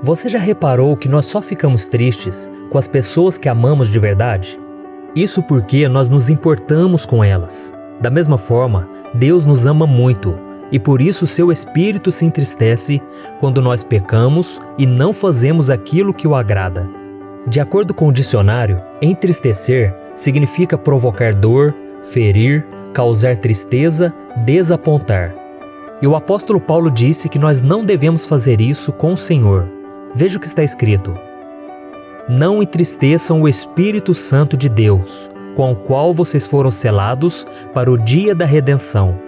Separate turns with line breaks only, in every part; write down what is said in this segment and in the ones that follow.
Você já reparou que nós só ficamos tristes com as pessoas que amamos de verdade? Isso porque nós nos importamos com elas. Da mesma forma, Deus nos ama muito e por isso seu Espírito se entristece quando nós pecamos e não fazemos aquilo que o agrada. De acordo com o dicionário, entristecer significa provocar dor, ferir, causar tristeza, desapontar. E o apóstolo Paulo disse que nós não devemos fazer isso com o Senhor. Veja o que está escrito: não entristeçam o Espírito Santo de Deus, com o qual vocês foram selados para o dia da redenção.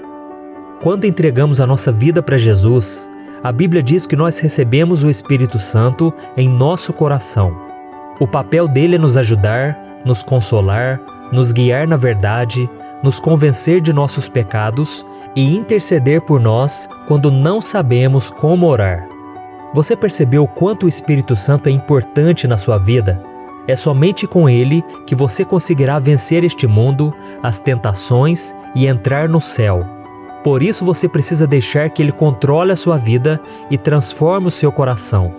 Quando entregamos a nossa vida para Jesus, a Bíblia diz que nós recebemos o Espírito Santo em nosso coração. O papel dele é nos ajudar, nos consolar, nos guiar na verdade, nos convencer de nossos pecados e interceder por nós quando não sabemos como orar. Você percebeu o quanto o Espírito Santo é importante na sua vida? É somente com ele que você conseguirá vencer este mundo, as tentações e entrar no céu. Por isso você precisa deixar que ele controle a sua vida e transforme o seu coração.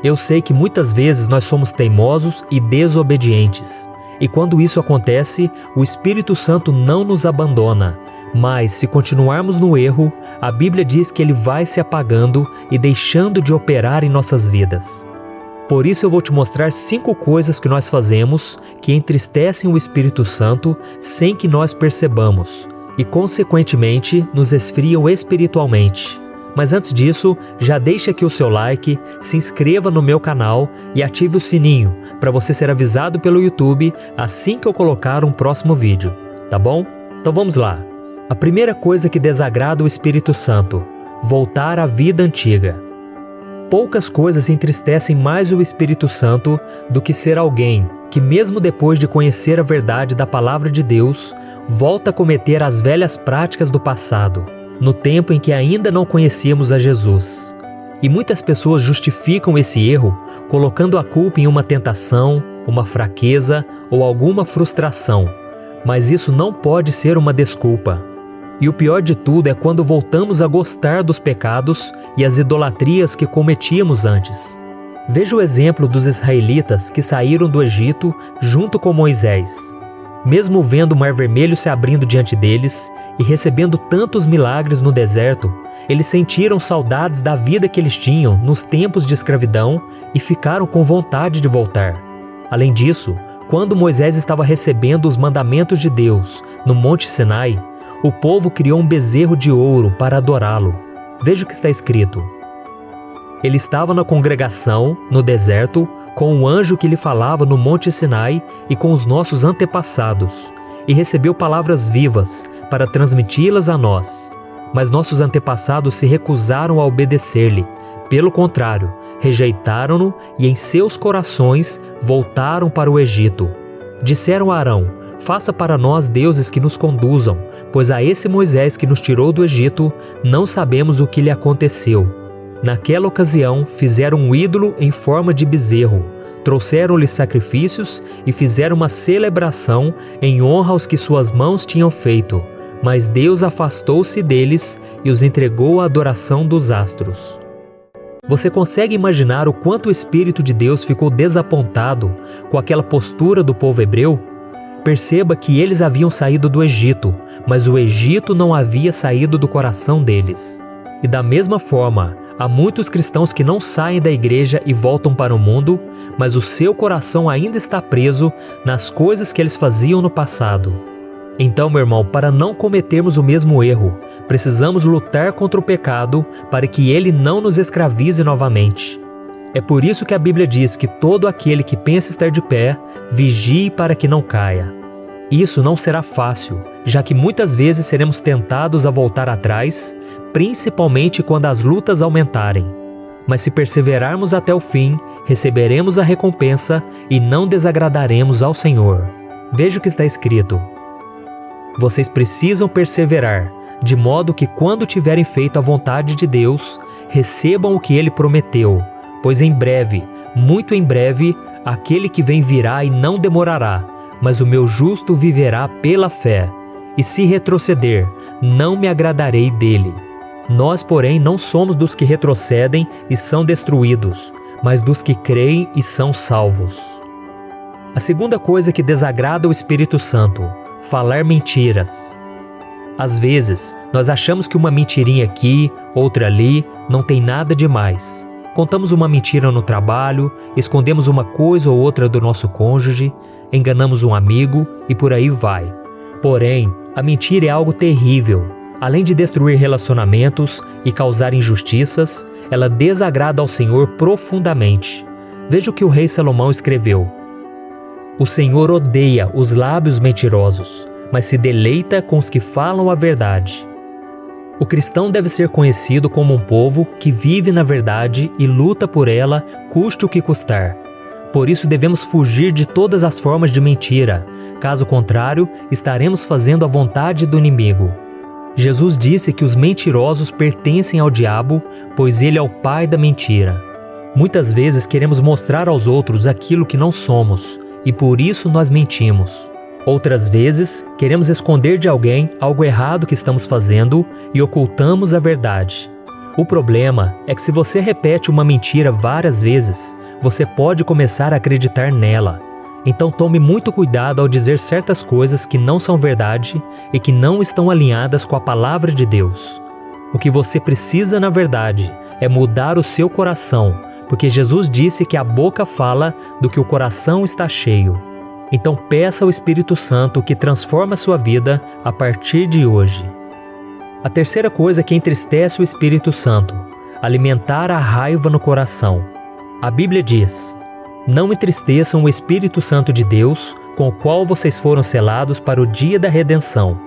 Eu sei que muitas vezes nós somos teimosos e desobedientes. E quando isso acontece, o Espírito Santo não nos abandona. Mas, se continuarmos no erro, a Bíblia diz que ele vai se apagando e deixando de operar em nossas vidas. Por isso eu vou te mostrar 5 coisas que nós fazemos que entristecem o Espírito Santo sem que nós percebamos e, consequentemente, nos esfriam espiritualmente. Mas antes disso, já deixa aqui o seu like, se inscreva no meu canal e ative o sininho para você ser avisado pelo YouTube assim que eu colocar um próximo vídeo, tá bom? Então vamos lá. A primeira coisa que desagrada o Espírito Santo: voltar à vida antiga. Poucas coisas entristecem mais o Espírito Santo do que ser alguém que, mesmo depois de conhecer a verdade da Palavra de Deus, volta a cometer as velhas práticas do passado, no tempo em que ainda não conhecíamos a Jesus. E muitas pessoas justificam esse erro colocando a culpa em uma tentação, uma fraqueza ou alguma frustração. Mas isso não pode ser uma desculpa. E o pior de tudo é quando voltamos a gostar dos pecados e as idolatrias que cometíamos antes. Veja o exemplo dos israelitas que saíram do Egito junto com Moisés. Mesmo vendo o Mar Vermelho se abrindo diante deles e recebendo tantos milagres no deserto, eles sentiram saudades da vida que eles tinham nos tempos de escravidão e ficaram com vontade de voltar. Além disso, quando Moisés estava recebendo os mandamentos de Deus no Monte Sinai, o povo criou um bezerro de ouro para adorá-lo. Veja o que está escrito: ele estava na congregação, no deserto, com o anjo que lhe falava no Monte Sinai e com os nossos antepassados, e recebeu palavras vivas para transmiti-las a nós. Mas nossos antepassados se recusaram a obedecer-lhe. Pelo contrário, rejeitaram-no e em seus corações voltaram para o Egito. Disseram a Arão: faça para nós deuses que nos conduzam, pois a esse Moisés que nos tirou do Egito, não sabemos o que lhe aconteceu. Naquela ocasião, fizeram um ídolo em forma de bezerro, trouxeram-lhe sacrifícios e fizeram uma celebração em honra aos que suas mãos tinham feito. Mas Deus afastou-se deles e os entregou à adoração dos astros. Você consegue imaginar o quanto o Espírito de Deus ficou desapontado com aquela postura do povo hebreu? Perceba que eles haviam saído do Egito, mas o Egito não havia saído do coração deles. E da mesma forma, há muitos cristãos que não saem da igreja e voltam para o mundo, mas o seu coração ainda está preso nas coisas que eles faziam no passado. Então, meu irmão, para não cometermos o mesmo erro, precisamos lutar contra o pecado para que ele não nos escravize novamente. É por isso que a Bíblia diz que todo aquele que pensa estar de pé, vigie para que não caia. Isso não será fácil, já que muitas vezes seremos tentados a voltar atrás, principalmente quando as lutas aumentarem. Mas se perseverarmos até o fim, receberemos a recompensa e não desagradaremos ao Senhor. Veja o que está escrito: vocês precisam perseverar, de modo que quando tiverem feito a vontade de Deus, recebam o que Ele prometeu. Pois em breve, muito em breve, aquele que vem virá e não demorará, mas o meu justo viverá pela fé. E se retroceder, não me agradarei dele. Nós, porém, não somos dos que retrocedem e são destruídos, mas dos que creem e são salvos. A segunda coisa que desagrada o Espírito Santo: falar mentiras. Às vezes, nós achamos que uma mentirinha aqui, outra ali, não tem nada demais. Contamos uma mentira no trabalho, escondemos uma coisa ou outra do nosso cônjuge, enganamos um amigo e por aí vai. Porém, a mentira é algo terrível. Além de destruir relacionamentos e causar injustiças, ela desagrada ao Senhor profundamente. Veja o que o rei Salomão escreveu: O Senhor odeia os lábios mentirosos, mas se deleita com os que falam a verdade. O cristão deve ser conhecido como um povo que vive na verdade e luta por ela, custe o que custar. Por isso devemos fugir de todas as formas de mentira. Caso contrário, estaremos fazendo a vontade do inimigo. Jesus disse que os mentirosos pertencem ao diabo, pois ele é o pai da mentira. Muitas vezes queremos mostrar aos outros aquilo que não somos, e por isso nós mentimos. Outras vezes, queremos esconder de alguém algo errado que estamos fazendo e ocultamos a verdade. O problema é que se você repete uma mentira várias vezes, você pode começar a acreditar nela. Então tome muito cuidado ao dizer certas coisas que não são verdade e que não estão alinhadas com a palavra de Deus. O que você precisa, na verdade, é mudar o seu coração, porque Jesus disse que a boca fala do que o coração está cheio. Então peça ao Espírito Santo que transforme a sua vida a partir de hoje. A terceira coisa que entristece o Espírito Santo: alimentar a raiva no coração. A Bíblia diz: Não entristeçam o Espírito Santo de Deus, com o qual vocês foram selados para o dia da redenção.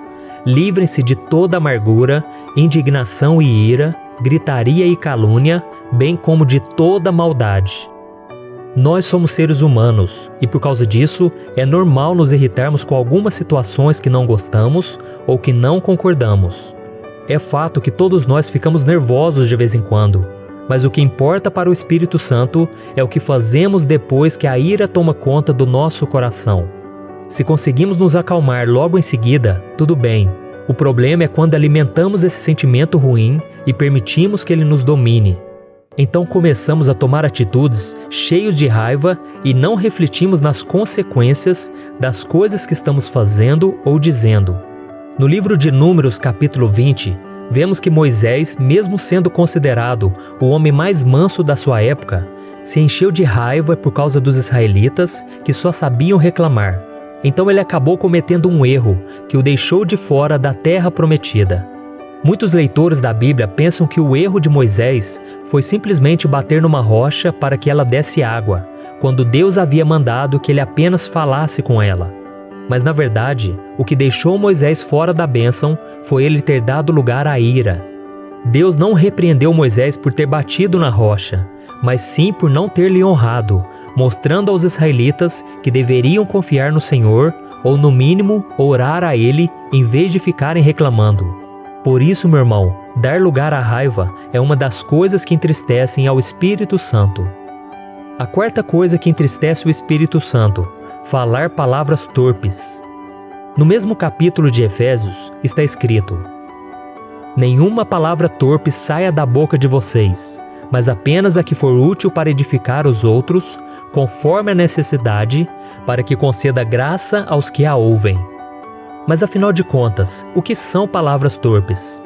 Livrem-se de toda amargura, indignação e ira, gritaria e calúnia, bem como de toda maldade. Nós somos seres humanos e por causa disso é normal nos irritarmos com algumas situações que não gostamos ou que não concordamos. É fato que todos nós ficamos nervosos de vez em quando, mas o que importa para o Espírito Santo é o que fazemos depois que a ira toma conta do nosso coração. Se conseguimos nos acalmar logo em seguida, tudo bem. O problema é quando alimentamos esse sentimento ruim e permitimos que ele nos domine. Então começamos a tomar atitudes cheios de raiva e não refletimos nas consequências das coisas que estamos fazendo ou dizendo. No livro de Números, capítulo 20, vemos que Moisés, mesmo sendo considerado o homem mais manso da sua época, se encheu de raiva por causa dos israelitas que só sabiam reclamar. Então ele acabou cometendo um erro que o deixou de fora da terra prometida. Muitos leitores da Bíblia pensam que o erro de Moisés foi simplesmente bater numa rocha para que ela desse água, quando Deus havia mandado que ele apenas falasse com ela. Mas na verdade, o que deixou Moisés fora da bênção foi ele ter dado lugar à ira. Deus não repreendeu Moisés por ter batido na rocha, mas sim por não ter lhe honrado, mostrando aos israelitas que deveriam confiar no Senhor, ou no mínimo, orar a Ele, em vez de ficarem reclamando. Por isso, meu irmão, dar lugar à raiva é uma das coisas que entristecem ao Espírito Santo. A quarta coisa que entristece o Espírito Santo: falar palavras torpes. No mesmo capítulo de Efésios está escrito: Nenhuma palavra torpe saia da boca de vocês, mas apenas a que for útil para edificar os outros, conforme a necessidade, para que conceda graça aos que a ouvem. Mas afinal de contas, o que são palavras torpes?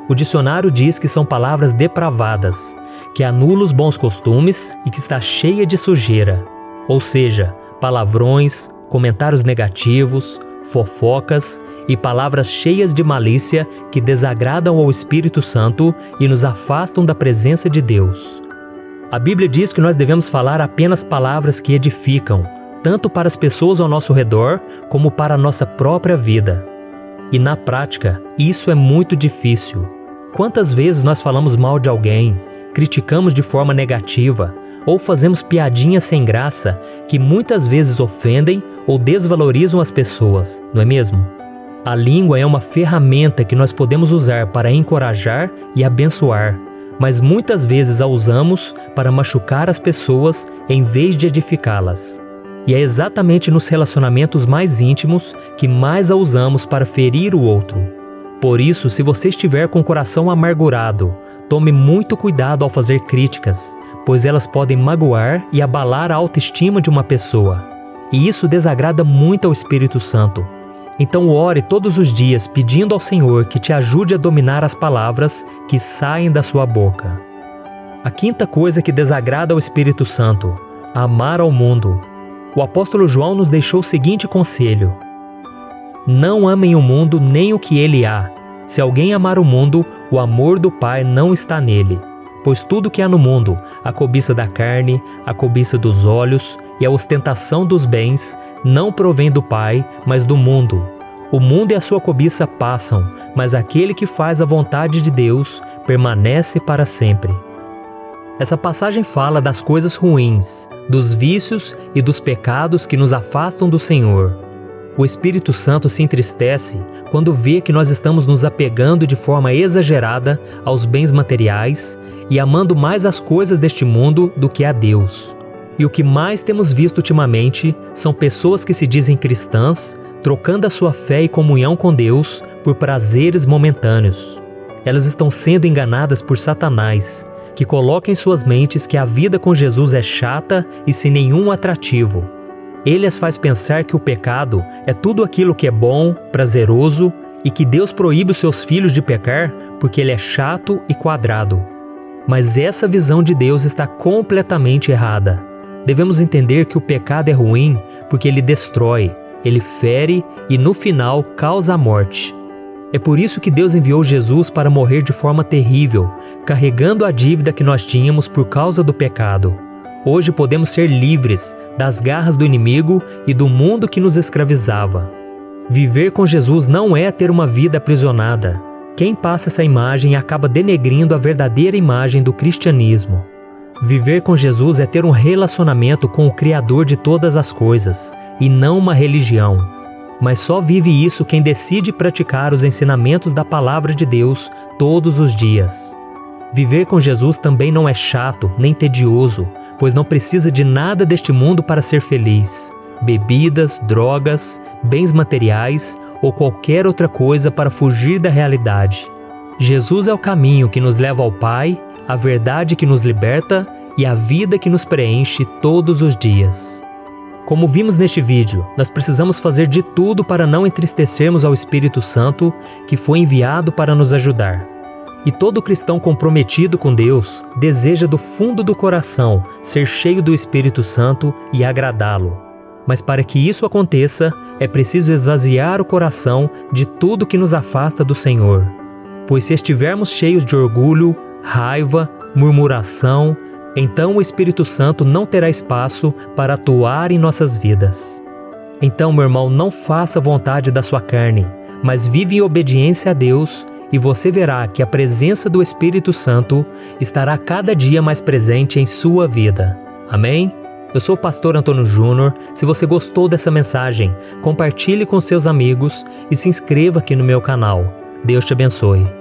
O dicionário diz que são palavras depravadas, que anulam os bons costumes e que está cheia de sujeira. Ou seja, palavrões, comentários negativos, fofocas e palavras cheias de malícia que desagradam ao Espírito Santo e nos afastam da presença de Deus. A Bíblia diz que nós devemos falar apenas palavras que edificam, tanto para as pessoas ao nosso redor, como para a nossa própria vida. E na prática, isso é muito difícil. Quantas vezes nós falamos mal de alguém, criticamos de forma negativa, ou fazemos piadinhas sem graça que muitas vezes ofendem ou desvalorizam as pessoas, não é mesmo? A língua é uma ferramenta que nós podemos usar para encorajar e abençoar, mas muitas vezes a usamos para machucar as pessoas em vez de edificá-las. E é exatamente nos relacionamentos mais íntimos que mais a usamos para ferir o outro. Por isso, se você estiver com o coração amargurado, tome muito cuidado ao fazer críticas, pois elas podem magoar e abalar a autoestima de uma pessoa. E isso desagrada muito ao Espírito Santo. Então ore todos os dias pedindo ao Senhor que te ajude a dominar as palavras que saem da sua boca. A quinta coisa que desagrada ao Espírito Santo: amar ao mundo. O apóstolo João nos deixou o seguinte conselho: não amem o mundo nem o que ele há. Se alguém amar o mundo, o amor do Pai não está nele. Pois tudo que há no mundo, a cobiça da carne, a cobiça dos olhos e a ostentação dos bens, não provém do Pai, mas do mundo. O mundo e a sua cobiça passam, mas aquele que faz a vontade de Deus permanece para sempre. Essa passagem fala das coisas ruins, dos vícios e dos pecados que nos afastam do Senhor. O Espírito Santo se entristece quando vê que nós estamos nos apegando de forma exagerada aos bens materiais e amando mais as coisas deste mundo do que a Deus. E o que mais temos visto ultimamente são pessoas que se dizem cristãs, trocando a sua fé e comunhão com Deus por prazeres momentâneos. Elas estão sendo enganadas por Satanás, que coloca em suas mentes que a vida com Jesus é chata e sem nenhum atrativo. Ele as faz pensar que o pecado é tudo aquilo que é bom, prazeroso e que Deus proíbe os seus filhos de pecar porque ele é chato e quadrado. Mas essa visão de Deus está completamente errada. Devemos entender que o pecado é ruim porque ele destrói, ele fere e no final causa a morte. É por isso que Deus enviou Jesus para morrer de forma terrível, carregando a dívida que nós tínhamos por causa do pecado. Hoje podemos ser livres das garras do inimigo e do mundo que nos escravizava. Viver com Jesus não é ter uma vida aprisionada. Quem passa essa imagem acaba denegrindo a verdadeira imagem do cristianismo. Viver com Jesus é ter um relacionamento com o Criador de todas as coisas, e não uma religião. Mas só vive isso quem decide praticar os ensinamentos da Palavra de Deus todos os dias. Viver com Jesus também não é chato nem tedioso, pois não precisa de nada deste mundo para ser feliz. Bebidas, drogas, bens materiais ou qualquer outra coisa para fugir da realidade. Jesus é o caminho que nos leva ao Pai, a verdade que nos liberta e a vida que nos preenche todos os dias. Como vimos neste vídeo, nós precisamos fazer de tudo para não entristecermos ao Espírito Santo que foi enviado para nos ajudar. E todo cristão comprometido com Deus deseja do fundo do coração ser cheio do Espírito Santo e agradá-lo. Mas para que isso aconteça, é preciso esvaziar o coração de tudo que nos afasta do Senhor. Pois se estivermos cheios de orgulho, raiva, murmuração, então o Espírito Santo não terá espaço para atuar em nossas vidas. Então, meu irmão, não faça a vontade da sua carne, mas vive em obediência a Deus, e você verá que a presença do Espírito Santo estará cada dia mais presente em sua vida. Amém? Eu sou o pastor Antônio Júnior. Se você gostou dessa mensagem, compartilhe com seus amigos e se inscreva aqui no meu canal. Deus te abençoe.